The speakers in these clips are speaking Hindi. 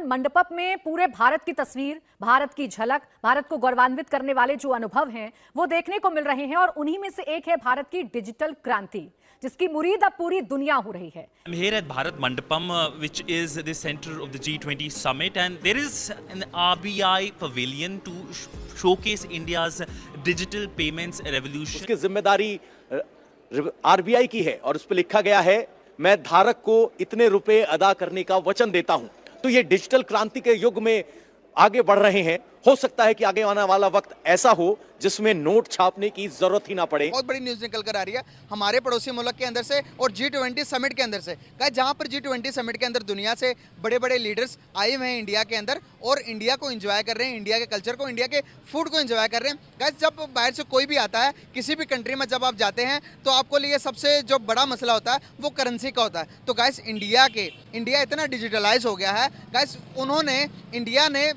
मंडपम में पूरे भारत की तस्वीर, भारत की झलक, भारत को गौरवान्वित करने वाले जो अनुभव हैं वो देखने को मिल रहे हैं और उन्हीं में से एक है भारत की डिजिटल क्रांति, जिसकी मुरीद अब पूरी दुनिया हो रही है। I'm here at Bharat Mandapam, which is the center of the G20 summit, and there is an RBI pavilion to showcase India's digital payments revolution. उसकी जिम्मेदारी आरबीआई की है और उस पर लिखा गया है, मैं धारक को इतने रुपए अदा करने का वचन देता हूं। तो ये डिजिटल क्रांति के युग में आगे बढ़ रहे हैं। हो सकता है कि आगे आने वाला वक्त ऐसा हो जिसमें नोट छापने की जरूरत ही ना पड़े। बहुत बड़ी न्यूज निकल कर आ रही है हमारे पड़ोसी मुल्क के अंदर से और G20 समिट के अंदर से। जहां पर G20 समिट के अंदर दुनिया से बड़े बड़े लीडर्स आए हुए हैं इंडिया के अंदर और इंडिया को एंजॉय कर रहे हैं, इंडिया के कल्चर को, इंडिया के फूड को एंजॉय कर रहे हैं। गाइस, जब बाहर से कोई भी आता है, किसी भी कंट्री में जब आप जाते हैं तो आपको लिए सबसे जो बड़ा मसला होता है वो करेंसी का होता है। तो गाइस, इंडिया इतना डिजिटलाइज हो गया है। गाइस, इंडिया ने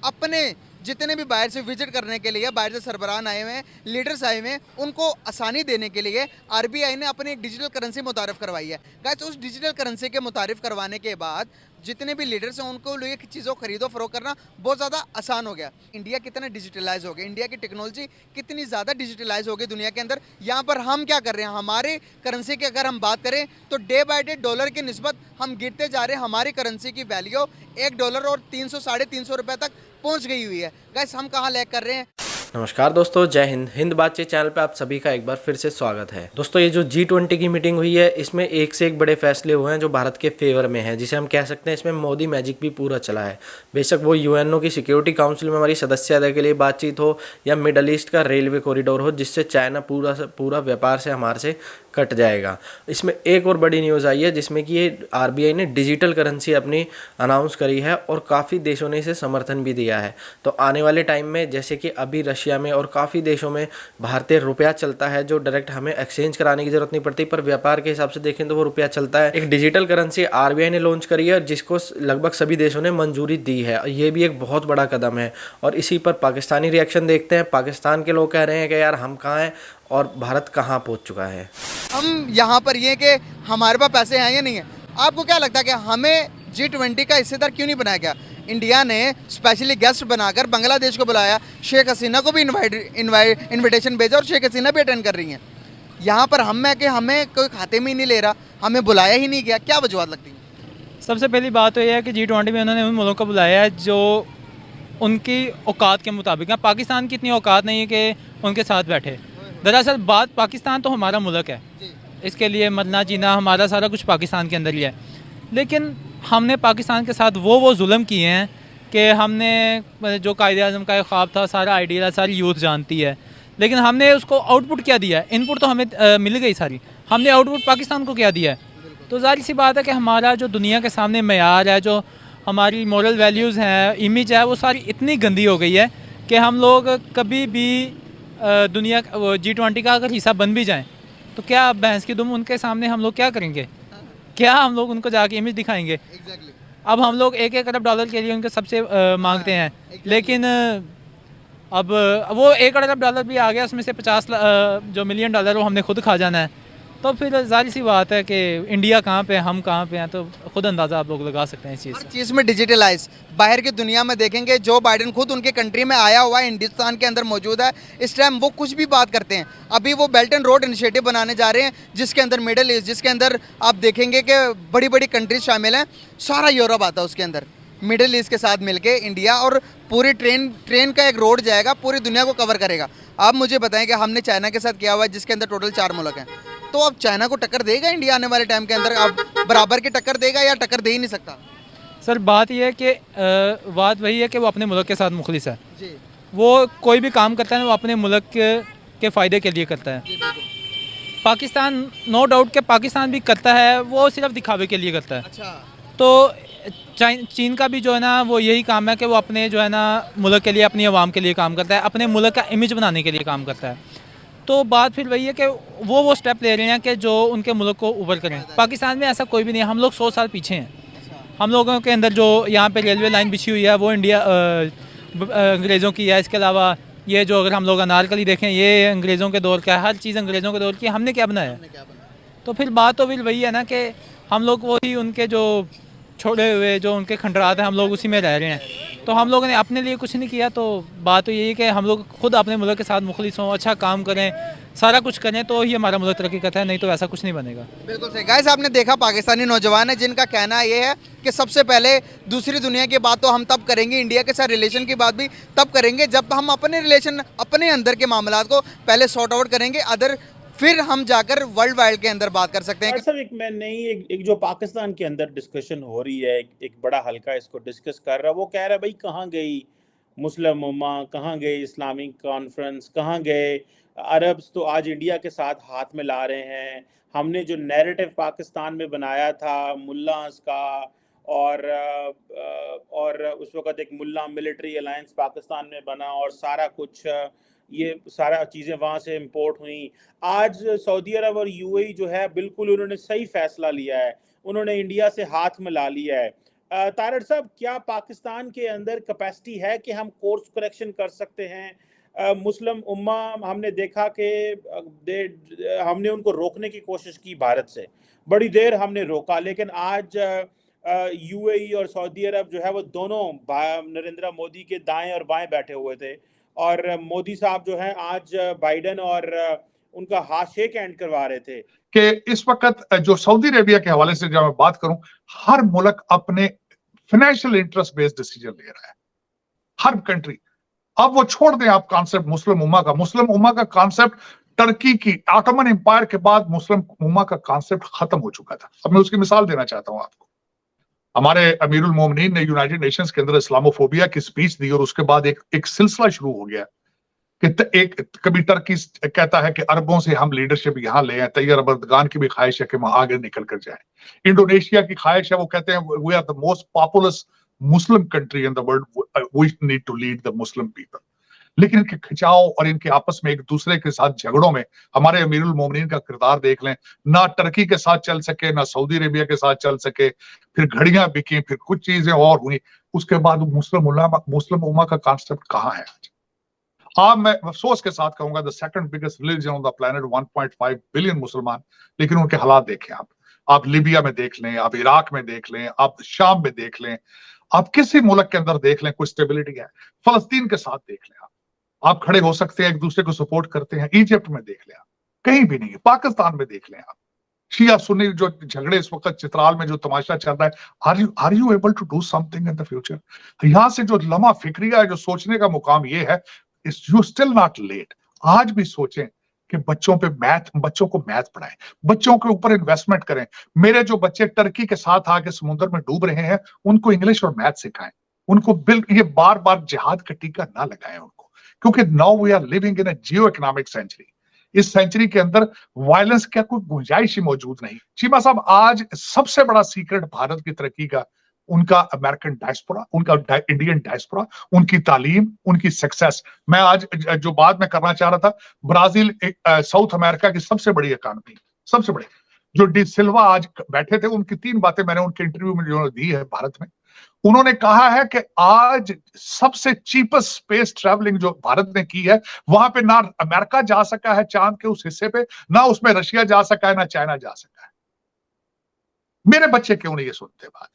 अपने जितने भी बाहर से विजिट करने के लिए बाहर से सरबराह आए हुए हैं, लीडर्स आए हुए हैं, उनको आसानी देने के लिए आरबीआई ने अपनी एक डिजिटल करेंसी मुतारिफ करवाई है। गाइस, उस डिजिटल करेंसी के मुतारिफ करवाने के बाद जितने भी लीडर्स हैं उनको लिए चीज़ों खरीदो फरोख्त करना बहुत ज़्यादा आसान हो गया। इंडिया कितना डिजिटलाइज हो गया, इंडिया की टेक्नोलॉजी कितनी ज़्यादा डिजिटलाइज हो गई दुनिया के अंदर। यहाँ पर हम क्या कर रहे हैं, हमारे करेंसी की अगर हम बात करें तो डे बाय डे डॉलर की निस्बत हम गिरते जा रहे हैं। हमारी करेंसी की वैल्यू $1 और 300 साढ़े 300 रुपये तक पहुँच गई हुई है। गाइस, हम कहाँ लैग कर रहे हैं। नमस्कार दोस्तों, जय हिंद। हिंद बातचीत चैनल पे आप सभी का एक बार फिर से स्वागत है। दोस्तों, ये जो G20 की मीटिंग हुई है, इसमें एक से एक बड़े फैसले हुए हैं जो भारत के फेवर में हैं, जिसे हम कह सकते हैं इसमें मोदी मैजिक भी पूरा चला है। बेशक वो यूएनओ की सिक्योरिटी काउंसिल में हमारी सदस्यता के लिए बातचीत हो या मिडल ईस्ट का रेलवे कॉरिडोर हो, जिससे चाइना पूरा व्यापार से हमारे से कट जाएगा। इसमें एक और बड़ी न्यूज़ आई है जिसमें कि ये आरबीआई ने डिजिटल करेंसी अपनी अनाउंस करी है और काफ़ी देशों ने इसे समर्थन भी दिया है। तो आने वाले टाइम में, जैसे कि अभी रशिया में और काफ़ी देशों में भारतीय रुपया चलता है, जो डायरेक्ट हमें एक्सचेंज कराने की जरूरत नहीं पड़ती, पर व्यापार के हिसाब से देखें तो वो रुपया चलता है। एक डिजिटल करेंसी आरबीआई ने लॉन्च करी है जिसको लगभग सभी देशों ने मंजूरी दी है। ये भी एक बहुत बड़ा कदम है और इसी पर पाकिस्तानी रिएक्शन देखते हैं। पाकिस्तान के लोग कह रहे हैं कि यार हम कहाँ हैं और भारत कहाँ पहुँच चुका है। हम यहाँ पर ये कि हमारे पास पैसे हैं या नहीं है। आपको क्या लगता है कि हमें G20 का हिस्सेदार क्यों नहीं बनाया गया? इंडिया ने स्पेशली गेस्ट बनाकर बांग्लादेश को बुलाया, शेख हसीना को भी इनविटेशन भेजा और शेख हसीना भी अटेंड कर रही हैं। यहाँ पर हम है कि हमें कोई खाते में ही नहीं ले रहा, हमें बुलाया ही नहीं गया। क्या वजूहत लगती है? सबसे पहली बात तो यह है कि G20 में उन्होंने उन मुल्कों को बुलाया है जो उनकी औकात के मुताबिक है। पाकिस्तान की इतनी औकात नहीं है कि उनके साथ बैठे। दरअसल बात, पाकिस्तान तो हमारा मुल्क है, इसके लिए मरना जीना हमारा सारा कुछ पाकिस्तान के अंदर ही है। लेकिन हमने पाकिस्तान के साथ वो जुल्म किए हैं कि हमने जो कायदे-ए-आज़म का एक ख्वाब था, सारा आइडिया सारी यूथ जानती है, लेकिन हमने उसको आउटपुट क्या दिया है? इनपुट तो हमें मिल गई सारी, हमने आउटपुट पाकिस्तान को क्या दिया है? तो ज़ाहिर सी बात है कि हमारा जो दुनिया के सामने मेयार है, जो हमारी मॉरल वैल्यूज़ हैं, इमेज है, वो सारी इतनी गंदी हो गई है कि हम लोग कभी भी दुनिया G20 का अगर हिस्सा बन भी जाएँ तो क्या भैंस की दुम उनके सामने हम लोग क्या करेंगे? क्या हम लोग उनको जाके इमेज दिखाएंगे? अब हम लोग $1 अरब के लिए उनके सबसे मांगते हैं, लेकिन अब वो $1 अरब भी आ गया, उसमें से 50 जो मिलियन डॉलर वो हमने खुद खा जाना है। तो फिर जाहिर सी बात है कि इंडिया कहाँ पे, हम कहाँ पे हैं, तो खुद अंदाज़ा आप लोग लगा सकते हैं इस चीज़ से। चीज़ में डिजिटलाइज बाहर की दुनिया में देखेंगे, जो बाइडेन खुद उनके कंट्री में आया हुआ है, हिंदुस्तान के अंदर मौजूद है। इस टाइम वो कुछ भी बात करते हैं। अभी वो बेल्ट एंड रोड इनिशिएटिव बनाने जा रहे हैं जिसके अंदर मिडल ईस्ट, जिसके अंदर आप देखेंगे कि बड़ी बड़ी कंट्रीज शामिल हैं। सारा यूरोप आता है उसके अंदर, मिडल ईस्ट के साथ मिलके इंडिया, और पूरी ट्रेन का एक रोड जाएगा, पूरी दुनिया को कवर करेगा। आप मुझे बताएं कि हमने चाइना के साथ किया हुआ है जिसके अंदर टोटल 4 मुल्क हैं। तो अब चाइना को टक्कर देगा इंडिया आने वाले टाइम के अंदर? अब बराबर की टक्कर देगा या टक्कर दे ही नहीं सकता? सर, बात यह है कि बात वही है कि वो अपने मुल्क के साथ मुखलिस है जी। वो कोई भी काम करता है वो अपने मुल्क के फ़ायदे के लिए करता है। पाकिस्तान, नो डाउट कि पाकिस्तान भी करता है, वो सिर्फ दिखावे के लिए करता है। अच्छा। तो चीन का भी जो है ना, वो यही काम है कि वो अपने जो है ना मुल्क के लिए, अपनी आवाम के लिए काम करता है, अपने मुल्क का इमेज बनाने के लिए काम करता है। तो बात फिर वही है कि वो स्टेप ले रहे हैं कि जो उनके मुल्क को ऊपर करें। पाकिस्तान में ऐसा कोई भी नहीं है, हम लोग 100 साल पीछे हैं। हम लोगों के अंदर जो यहाँ पे रेलवे लाइन बिछी हुई है वो इंडिया अंग्रेज़ों की है। इसके अलावा ये जो अगर हम लोग अनारकली देखें, ये अंग्रेज़ों के दौर का है, हर चीज़ अंग्रेज़ों के दौर की। हमने क्या बनाया? तो फिर बात तो फिर वही है ना कि हम लोग वही उनके जो छोड़े हुए जो उनके खंडरात हैं, हम लोग उसी में रह रहे हैं। तो हम लोगों ने अपने लिए कुछ नहीं किया। तो बात तो यही है कि हम लोग खुद अपने मुल्क के साथ मुखलिस हों, अच्छा काम करें, सारा कुछ करें, तो ही हमारा मुल्क तरक्की करता है, नहीं तो वैसा कुछ नहीं बनेगा। बिल्कुल सही। गाइस, आपने देखा पाकिस्तानी नौजवान है जिनका कहना ये है कि सबसे पहले दूसरी दुनिया की बात तो हम तब करेंगे, इंडिया के साथ रिलेशन की बात भी तब करेंगे जब हम अपने रिलेशन, अपने अंदर के मामलात को पहले सॉर्ट आउट करेंगे, अदर फिर हम जाकर वर्ल्ड वाइड के अंदर बात कर सकते हैं। सर एक जो पाकिस्तान के अंदर डिस्कशन हो रही है, एक बड़ा हल्का इसको डिस्कस कर रहा है, वो कह रहा है भाई कहाँ गई मुस्लिम उम्मा, कहाँ गए इस्लामिक कॉन्फ्रेंस, कहाँ गए अरब्स, तो आज इंडिया के साथ हाथ में ला रहे हैं। हमने जो नैरेटिव पाकिस्तान में बनाया था मुल्लास का, और उस वक़्त एक मुल्ला मिलिट्री अलायंस पाकिस्तान में बना और सारा कुछ ये सारा चीज़ें वहाँ से इंपोर्ट हुई। आज सऊदी अरब और यूएई जो है बिल्कुल उन्होंने सही फैसला लिया है, उन्होंने इंडिया से हाथ मिला लिया है। तारड़ साहब, क्या पाकिस्तान के अंदर कैपेसिटी है कि हम कोर्स करेक्शन कर सकते हैं? मुस्लिम उम्मा हमने देखा कि हमने उनको रोकने की कोशिश की, भारत से बड़ी देर हमने रोका, लेकिन आज यूएई और सऊदी अरब जो है वो दोनों नरेंद्र मोदी के दाएं और बाएं बैठे हुए थे, और मोदी साहब जो हैं आज बाइडेन और उनका हाथ शेक हैंड करवा रहे थे कि इस वक्त जो सऊदी अरेबिया के हवाले से जब मैं बात करूं, हर मुल्क अपने फाइनेंशियल इंटरेस्ट बेस्ड डिसीजन ले रहा है, हर कंट्री। अब वो छोड़ दें आप कॉन्सेप्ट मुस्लिम उम्मा का कॉन्सेप्ट टर्की की ऑटोमन एम्पायर के बाद मुस्लिम उम्मा का कॉन्सेप्ट खत्म हो चुका था। अब मैं उसकी मिसाल देना चाहता हूं आपको। हमारे अमीरुल मोमिनीन ने यूनाइटेड नेशंस के अंदर इस्लामोफोबिया की स्पीच दी और उसके बाद एक सिलसिला शुरू हो गया कि कभी टर्की कहता है कि अरबों से हम लीडरशिप यहां ले आए, तैयब अर्दगान की भी ख्वाहिश है कि वहां आगे निकल कर जाए। इंडोनेशिया की ख्वाहिश है, वो कहते हैं we are the most populous Muslim country in the world, we need to lead the Muslim people. लेकिन इनके खिंचाव और इनके आपस में एक दूसरे के साथ झगड़ों में हमारे अमीरुल मोमिनीन का किरदार देख लें। ना टर्की के साथ चल सके, ना सऊदी अरेबिया के साथ चल सके, फिर घड़ियां बिकी, फिर कुछ चीजें और हुई, उसके बाद मुस्लिम उम्मा का कॉन्सेप्ट कहाँ है आज? मैं अफसोस के साथ कहूंगा the second biggest religion on the planet, 1.5 billion मुसलमान, लेकिन उनके हालात देखें आप लिबिया में देख लें, आप इराक में देख लें, आप शाम में देख लें, आप किसी मुल्क के अंदर देख लें, कोई स्टेबिलिटी है? फलस्तीन के साथ देख लें, आप खड़े हो सकते हैं, एक दूसरे को सपोर्ट करते हैं। इजिप्ट में देख लें, आप कहीं भी नहीं है। पाकिस्तान में देख लें, आप शिया सुन्नी जो झगड़े इस वक्त चित्राल में जो तमाशा चल रहा है, are you able to do something in the future? यहां से जो लम्हा फिक्रिया है, जो सोचने का मुकाम ये है, यू स्टिल नॉट लेट। आज भी सोचें कि बच्चों को मैथ पढ़ाएं, बच्चों के ऊपर इन्वेस्टमेंट करें। मेरे जो बच्चे टर्की के साथ आके समुद्र में डूब रहे हैं, उनको इंग्लिश और मैथ सिखाएं, उनको ये बार बार जिहाद का टीका ना लगाएं उनको, क्योंकि now we are living in a geo economic century. इस सेंचुरी के अंदर वायलेंस क्या कोई गुंजाइश ही मौजूद नहीं। चीमा साहब, आज सबसे बड़ा सीक्रेट भारत की तरक्की का उनका अमेरिकन डायस्पोरा, उनका इंडियन डायस्पोरा, उनकी तालीम, उनकी सक्सेस। मैं आज जो बात मैं करना चाह रहा था, ब्राजील साउथ अमेरिका की सबसे बड़ी इकोनॉमी, सबसे बड़ी, जो डी सिल्वा आज बैठे थे, उनकी 3 बातें मैंने उनके इंटरव्यू में जो दी है भारत में, उन्होंने कहा है कि आज सबसे चीपेस्ट स्पेस ट्रैवलिंग जो भारत ने की है, वहां पे ना अमेरिका जा सका है चांद के उस हिस्से पे, ना उसमें रशिया जा सका है, ना चाइना जा सका है। मेरे बच्चे क्यों नहीं ये सुनते बात?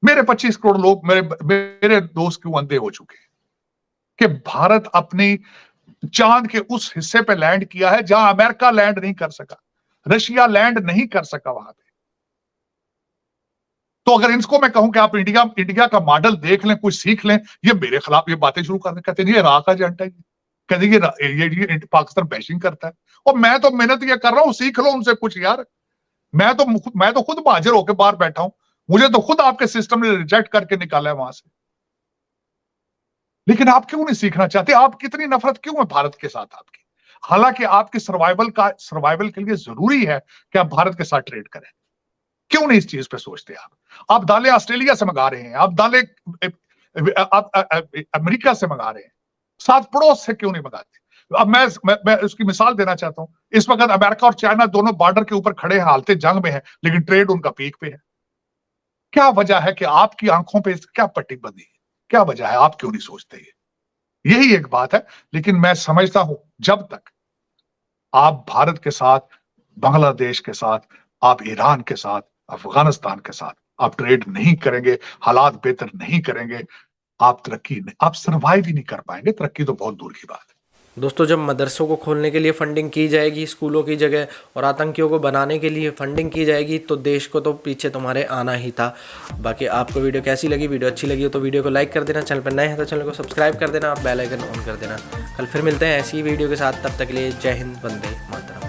मेरे 25 करोड़ लोग, मेरे दोस्त क्यों अंधे हो चुके हैं कि भारत अपनी चांद के उस हिस्से पे लैंड किया है जहां अमेरिका लैंड नहीं कर सका, रशिया लैंड नहीं कर सका वहां पे। तो अगर इनको मैं कहूं कि आप इंडिया का मॉडल देख लें, कुछ सीख लें, ये मेरे खिलाफ ये बातें शुरू करने, कहते हैं ये इराक का एजेंडा है, कहते ये पाकिस्तान बैशिंग करता है। और मैं तो मेहनत ये कर रहा हूं, सीख लो उनसे कुछ यार। मैं तो खुद बहाजिर होकर बाहर बैठा हूं, मुझे तो खुद आपके सिस्टम ने रिजेक्ट करके निकाला है वहां से। लेकिन आप क्यों नहीं सीखना चाहते? आप कितनी नफरत क्यों है भारत के साथ आपकी? हालांकि आपकी सर्वाइवल के लिए जरूरी है कि आप भारत के साथ ट्रेड करें। क्यों नहीं इस चीज पे सोचते? आप दालें ऑस्ट्रेलिया से मंगा रहे हैं, आप दालें अमेरिका से मंगा रहे हैं, साथ पड़ोस से क्यों नहीं मंगाते? अब मैं उसकी मिसाल देना चाहता हूं। इस वक्त अमेरिका और चाइना दोनों बॉर्डर के ऊपर खड़े हैं, हालते जंग में है, लेकिन ट्रेड उनका पीक पे है। क्या वजह है कि आपकी आंखों पे क्या पट्टी बंधी है? क्या वजह है? आप क्यों नहीं सोचते? यही एक बात है। लेकिन मैं समझता हूं जब तक आप भारत के साथ, बांग्लादेश के साथ, आप ईरान के साथ, अफगानिस्तान के साथ आप ट्रेड नहीं करेंगे, हालात बेहतर नहीं करेंगे, आप आप सर्वाइव ही नहीं कर पाएंगे। तरक्की तो बहुत दूर की बात है। दोस्तों, जब मदरसों को खोलने के लिए फंडिंग की जाएगी स्कूलों की जगह, और आतंकियों को बनाने के लिए फंडिंग की जाएगी, तो देश को तो पीछे तुम्हारे आना ही था। बाकी आपको वीडियो कैसी लगी? वीडियो अच्छी लगी हो तो वीडियो को लाइक कर देना, चैनल पर नए हैं तो चैनल को सब्सक्राइब कर देना और बेल आइकन ऑन कर देना। कल फिर मिलते हैं ऐसी ही वीडियो के साथ, तब तक के लिए जय हिंद, वंदे मातरम।